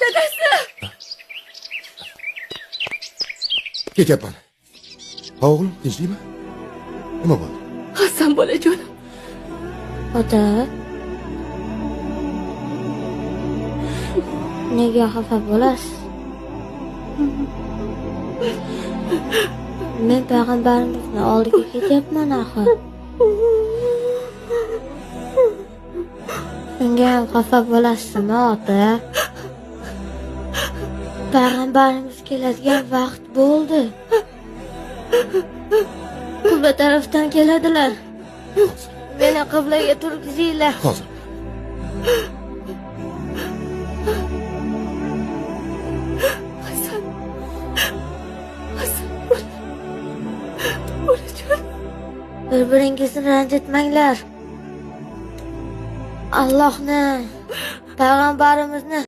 Dadasi! Ketyapman. Ha o'g'lim, tinchlikmi? Nima bo'ldi? Hasan bolajonim. Ota. Nega xafa bo'lasiz? Men payg'ambarimizni oldiga ketyapman axir. Shunga ham xafa bo'lasizmi, ota? Payg'ambarimiz keladigan vaqt bo'ldi. Qibla tarafdan keladilar. Meni qiblaga turgizinglar. Hozir. Hasan bolajonim. Bir-biringizni ranjitmanglar. Allohni, payg'ambarimizni